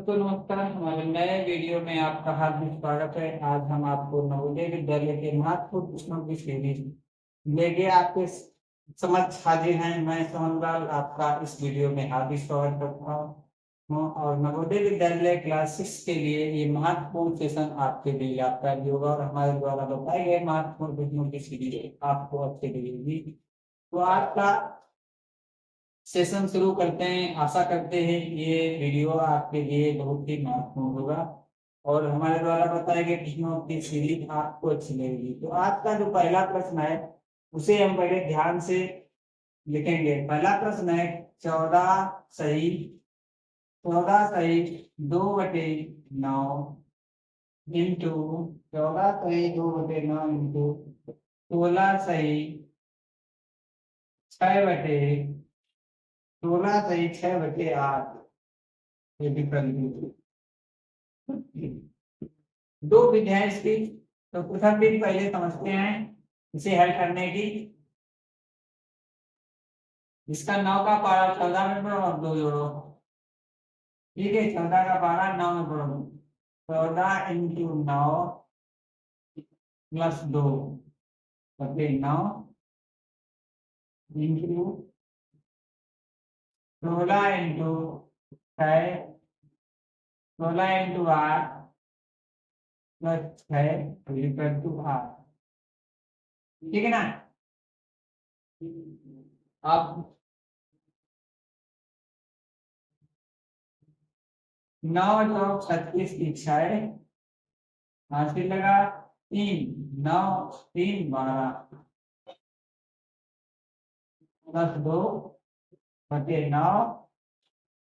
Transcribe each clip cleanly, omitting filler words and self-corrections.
दोस्तों नमस्कार। हमारे नए वीडियो में आपका हार्दिक स्वागत है। आज हम आपको नवोदय विद्यालय के महत्वपूर्ण प्रश्नों की सीरीज लेके आपके समझ हाजिर हैं। मैं सोहनलाल आपका इस वीडियो में हार्दिक स्वागत करता हूँ और नवोदय विद्यालय क्लास 6 के लिए ये महत्वपूर्ण सेशन आपके लिए लाभकारी होगा और हमारे द्वारा बताए गए महत्वपूर्ण प्रश्नों की सीरीज आपको अच्छी लगेगी। तो आज का सेशन शुरू करते हैं। आशा करते हैं ये वीडियो आपके लिए बहुत ही महत्वपूर्ण होगा और हमारे द्वारा बताए गए प्रश्नों की सीरीज आपको अच्छी लगेगी। तो आज का जो पहला प्रश्न है उसे हम पहले ध्यान से लिखेंगे। पहला प्रश्न है 14 सही 2/9 इंटू 14 सही 2/9 इंटू 16 सही 6/8 ये विकल्प दो विधियां इसकी। तो प्रथम विधि पहले समझते हैं इसे हल करने की। इसका 9 का पारा 14 में पढ़ो और 2 जोड़ो। ठीक है, 14 का पारा 9 में पढ़ो। 14 इंटू 9 प्लस 2 बटे 9 into 16 into 6 16 into 8 plus 6 equal to 8। ठीक है ना। अब 9 चौक 36 की 6 हासिल लगा 3 9 3 12 प्लस 2 बटे 9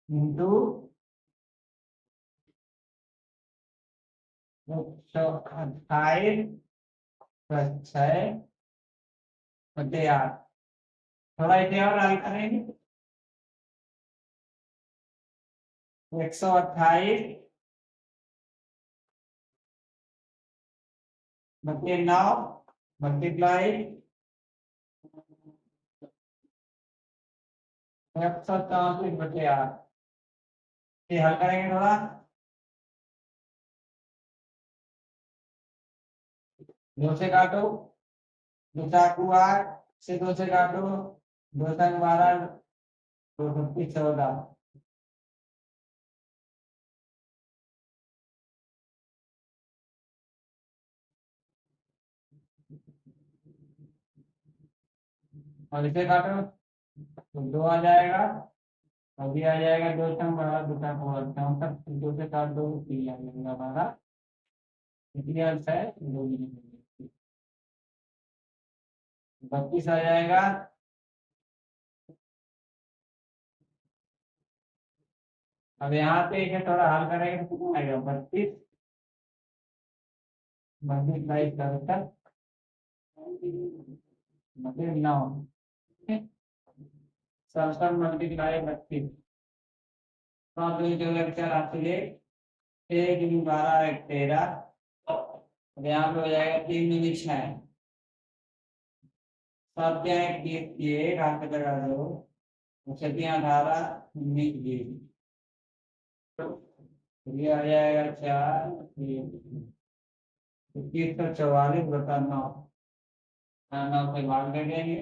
इंटू 128 प्लस 6 बटे 8। थोड़ा इसे और हल करेंगे। 128 बटे 9 मल्टीप्लाई 134 बटे 8। ये हल करेंगे थोड़ा। दो से काटो, दो चाकू 8 से 2 से काटो, 2 संग 12 2 सत्ती 14। और इसे काटो तो 2 आ जाएगा। अभी आ जाएगा 2 संग 12 2 का 64 2 से काट दो 3 आ जाएगा 12। कितनी आंसर है 2 32 आ जाएगा। अब यहाँ पे इसे थोड़ा हल करेंगे तो कितना आएगा 32 मल्टीप्लाई 67 बटे 9 67 मल्टीप्लाई 32 आते 1 12 1 13। अब यहाँ पे हो जाएगा 3 दूनी 6 7 क्या 1 हाथ पे लगा दो 18 19 20। तो ये आ जाएगा 4 2144 बटा 9। 9 से भाग दे देंगे।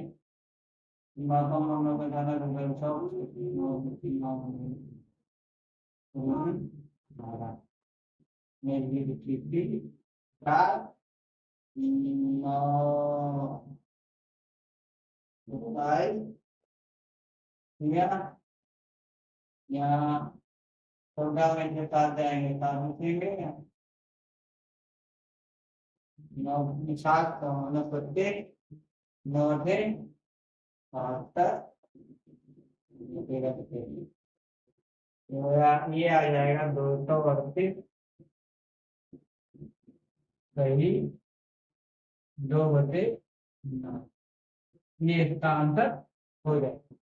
बातों में हम लोग का जाना तो 12 यहाँ 14 में से 7 जाएंगे 7 लिखेंगे 9 7 9 प्रत्येक 9 थे 72 ये आ जाएगा 238 सही 2/9। ये इसका आंसर हो जाएगा।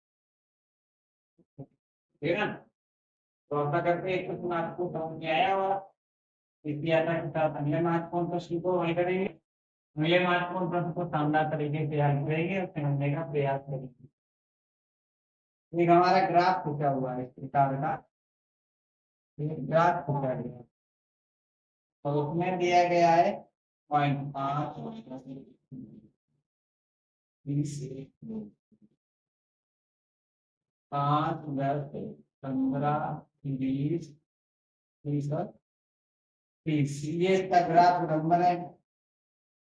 ठीक है ना। तो ऐसा करके एक प्रश्न आपको समझ में आया होगा। इसी आशा के साथ अगले महत्वपूर्ण प्रश्न को हल करेंगे। अगले महत्वपूर्ण प्रश्न को शानदार तरीके से हल करेंगे और समझने का प्रयास करेंगे। एक हमारा ग्राफ पूछा हुआ है इस प्रकार का। ग्राफ खींचा गया और उसमें दिया गया है 0.5 20 5 10 15 20 30 और 30 ये इसका ग्राफ नंबर है।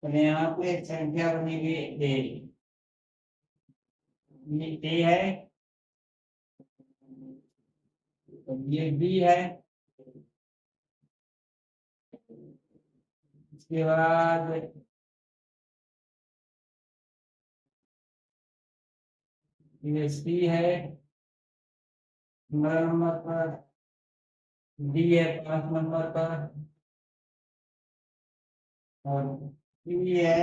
तो यहाँ पे एक संख्या बनी हुई ए, ये ए है, तो ये बी है, इसके बाद ये सी है, नंबर पर डी है 5 नंबर पर, और ई है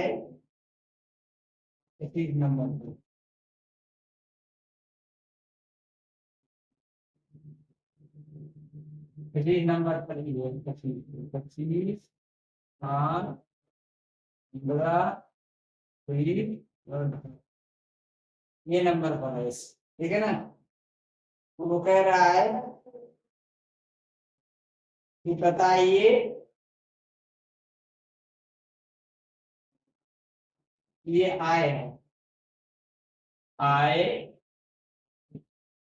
21 नंबर पर। पच्चीस नंबर पर ही है, 25 25 8 15 20 और ये नंबर पर है, ठीक है ना। वो कह रहा है कि बताइए ये आय है, आय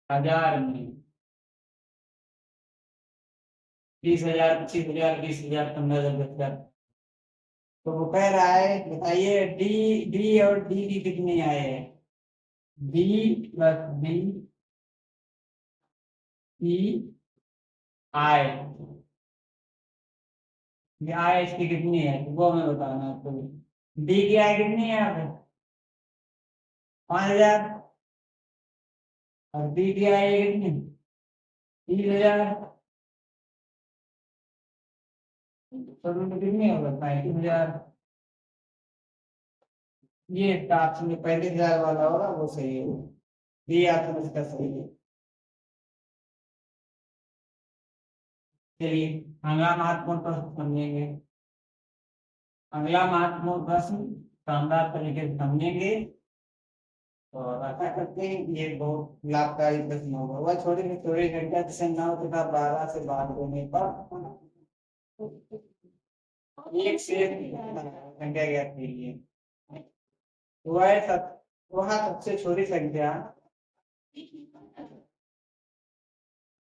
1000 में 30,000 25,000 20,000 15,000 10,000। तो वो कह रहा है बताइए डी, डी और डी की कितनी आय है, डी प्लस डी की आय, ये आय इसकी कितनी है वो हमें बताना है आपको। डी की आय कितनी है यहाँ पे 5,000, और डी की आय कितनी 30,000, तो कितनी होगा 35,000। ये ऑप्शन में 35,000 वाला होगा वो सही है, ये ऑप्शन इसका सही है। चलिए अगला महत्वपूर्ण प्रश्न समझेंगे, अगला महत्वपूर्ण प्रश्न शानदार तरीके से समझेंगे और आशा करते हैं कि ये बहुत लाभकारी प्रश्न होगा। वह छोटी से छोटी संख्या से 9 तथा 12 से भाग देने पर एक से संख्या ज्ञात कीजिए। वह सबसे छोटी संख्या,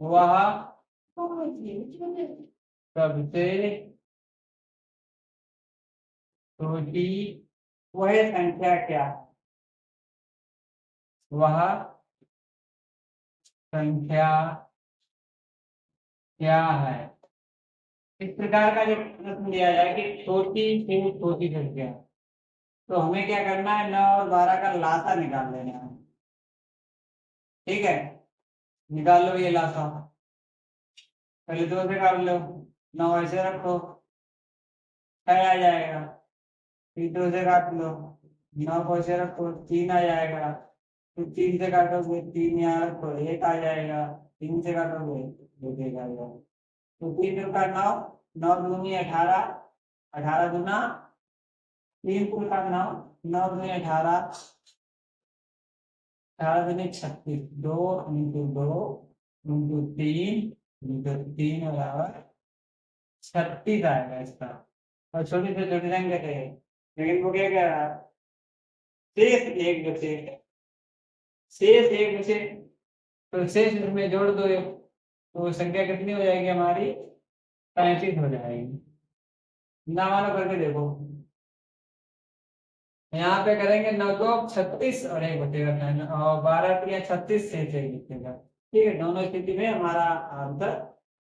वह सबसे छोटी वह संख्या क्या, वह संख्या क्या है। इस प्रकार का जो प्रश्न दिया जाए कि छोटी से छोटी संख्या, तो हमें क्या करना है 9 और 12 का लासा निकाल लेना है, ठीक है। निकाल लो ये लासा, पहले 2 से काट लो, 9 ऐसे रखो 6 आ जाएगा, फिर 2 से काट लो 9 को ऐसे रखो 3 आ जाएगा, फिर 3 से काटोगे 3 यहाँ रखो 1 आ जाएगा, 3 से काटोगे 1 आ जाएगा। तो 3 का 9, 9 दूनी 18, 18 गुना 3 का 9, 9 दूनी 18, 18 दूनी 36, 2 इंटू 2 इंटू 3 बराबर 36 आएगा इसका। और छोटी से छोटी संख्या है, लेकिन वो क्या कह रहा है शेष एक बचे, शेष एक बचे, तो शेष इसमें जोड़ दो एक, तो संख्या कितनी हो जाएगी हमारी 35 हो जाएगी। ना मानो करके देखो, यहाँ पे करेंगे 9 को 36 और एक बचेगा और 12 या 36 से बचेगा, ठीक है। दोनों स्थिति में हमारा आंसर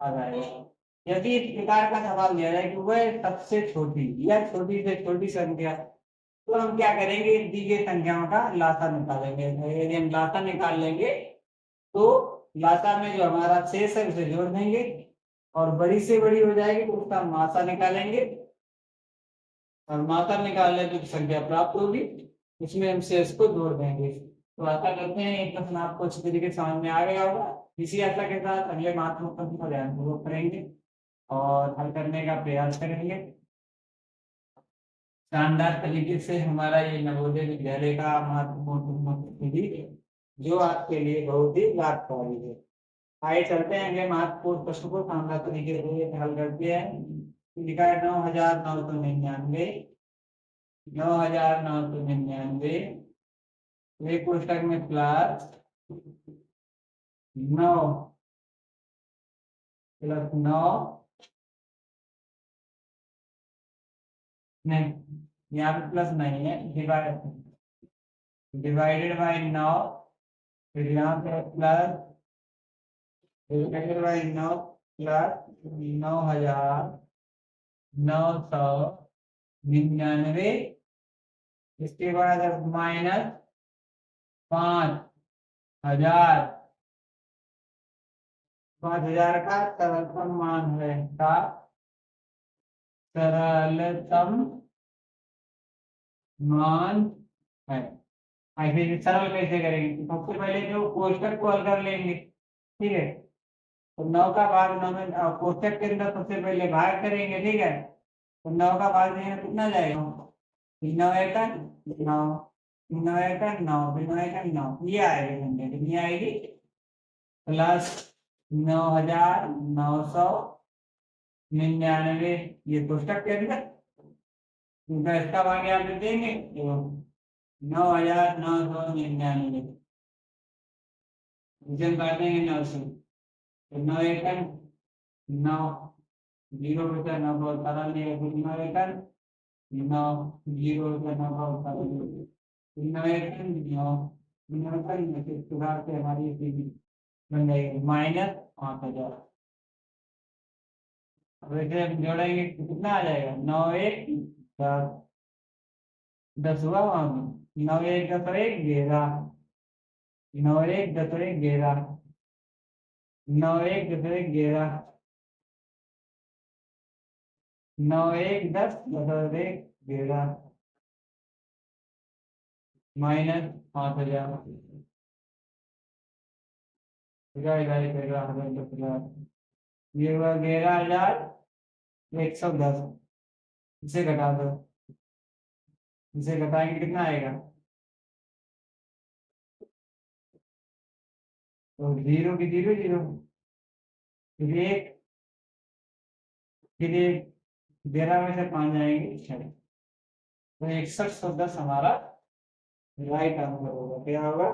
आ जाएगा। यदि इस प्रकार का सवाल दिया जाए कि वह सबसे छोटी या छोटी से छोटी संख्या, तो हम क्या करेंगे दी गई संख्याओं का लासा निकालेंगे। यदि हम लासा निकाल लेंगे तो लासा में जो हमारा शेष है उसे जोड़ देंगे, और बड़ी से बड़ी हो जाएगी तो उसका मासा निकालेंगे, और मात्रा निकालने की संख्या प्राप्त होगी, उसमें हम शेष को जोड़ देंगे। तो आशा करते हैं ये प्रश्न आपको अच्छी तरीके से समझ में आ गया होगा। इसी आशा के साथ अगले महत्वपूर्ण प्रश्न को ध्यानपूर्वक करेंगे और हल करने का प्रयास करेंगे। शानदार तरीके से हमारा ये नवोदय विद्यालय का महत्वपूर्ण प्रश्न जो आपके लिए बहुत ही लाभकारी है। आइए चलते हैं अगले महत्वपूर्ण प्रश्न को शानदार तरीके से हल करते हैं। लिखा है 9,999, 9,999 एक कोष्टक में प्लस 9 प्लस 9 नहीं, यहाँ पे प्लस नहीं है, डिवाइडेड बाय 9, फिर यहाँ पे प्लस डिवाइडेड बाय 9 प्लस 9,999, इसके बाद माइनस 5,000, 5,000 का सरलतम मान है, का सरलतम मान है। आखिर सरल कैसे करेंगे? तो सबसे पहले जो कोष्टक को हल कर लेंगे, ठीक है। तो 9 का भाग 9 में कोष्टक के अंदर सबसे पहले भाग करेंगे, ठीक है। तो 9 का भाग देंगे कितना जाएगा? 9 एका 9, 9 एका 9, 9 एका 9, ये आएगी संख्या, कितनी आएगी? प्लस 9,999, ये कोष्टक के अंदर इसका भाग यहाँ पे देंगे तो 9,999, इसे काट देंगे 9 से, तो 9 एका 9, 0 बचा 9 का उतारा लिया, 9 एका 9, 0 बचा 9 का उतारा लिया, 9 एका 9, 9 एका 9 से सुधार से हमारी स्थिति बन जाएगी माइनस 5,000। अब इसे हम जोड़ेंगे कितना आ जाएगा? 9 एक 10, 10 हुआ वहां में, 9 एक 10 1 11, 9 एक 10 1 11, 9 एक 10 1 11, 9 एक 10 10 1 11, माइनस 5,000, ये हुआ 11,110, इसे घटा दो, इसे घटाएंगे कितना आएगा? तो 0 की 0 0, फिर 1, फिर 1, 11 में से 5 जाएंगे 6, तो 6110 हमारा राइट आंसर होगा। क्या होगा?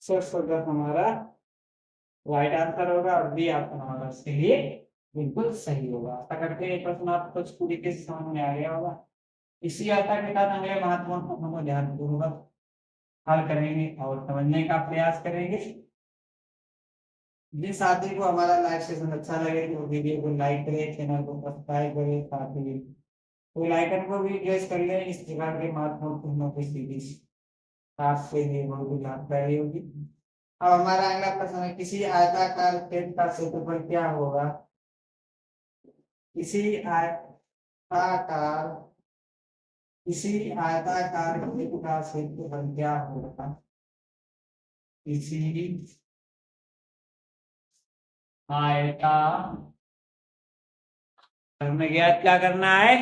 6110 हमारा राइट आंसर होगा और बी ऑप्शन हमारा इसके लिए बिल्कुल सही होगा। आशा करते हैं ये प्रश्न आपको कुछ तरीके से समझ में आ गया होगा। इसी आशा के साथ अगले महत्वपूर्ण प्रश्नों को ध्यानपूर्वक हल करेंगे और समझने का प्रयास करेंगे। जिस साथी को हमारा लाइव सेशन अच्छा लगे तो वीडियो को लाइक करें, चैनल को सब्सक्राइब करें, साथ ही बेल आइकन को भी प्रेस कर लें। इस प्रकार के महत्वपूर्ण प्रश्नों की सीरीज आपके लिए बहुत लाभकारी होगी। अब हमारा अगला प्रश्न है, किसी आयताकार क्षेत्र का क्षेत्रफल क्या होगा? किसी आयताकार किसी आयताकार क्षेत्र का क्षेत्रफल क्या होगा? किसी आयताकार, हमें ज्ञात क्या करना है?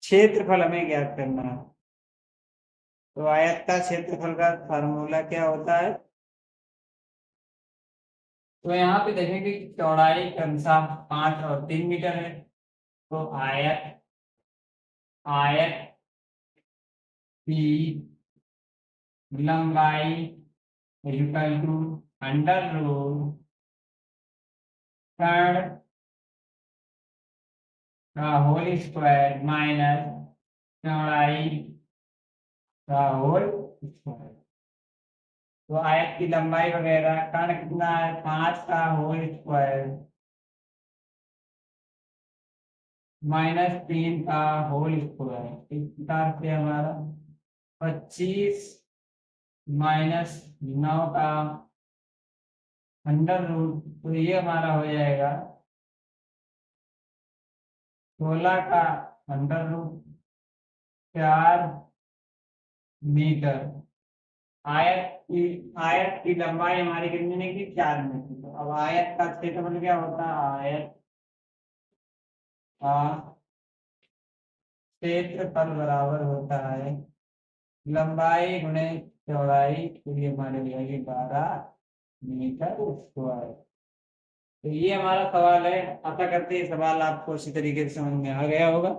क्षेत्रफल हमें ज्ञात करना है। तो आयत का क्षेत्रफल का फार्मूला क्या होता है? तो यहाँ पे देखेंगे कि चौड़ाई क्रमशः 5 और 3 मीटर है। तो आयत की लंबाई इक्वल टू अंडर रूट कर्ण का होल स्क्वायर माइनस चौड़ाई का होल स्क्वायर। तो आयत की लंबाई वगैरह कर्ण कितना है? 5 का होल स्क्वायर माइनस 3 का होल स्क्वायर, इस प्रकार से हमारा 25 माइनस 9 का अंडर रूट, तो ये हमारा हो जाएगा 16 का अंडर रूट 4 मीटर। आयत की लंबाई हमारी कितनी की? 4 मीटर। तो अब आयत का क्षेत्रफल क्या होता है? आयत का क्षेत्रफल बराबर होता है लंबाई गुणे चौड़ाई, तो ये हमारे लिए 12 मीठा स्क्वायर। तो ये हमारा सवाल है, आशा करते हैं ये सवाल आपको अच्छी तरीके से समझ में आ गया होगा।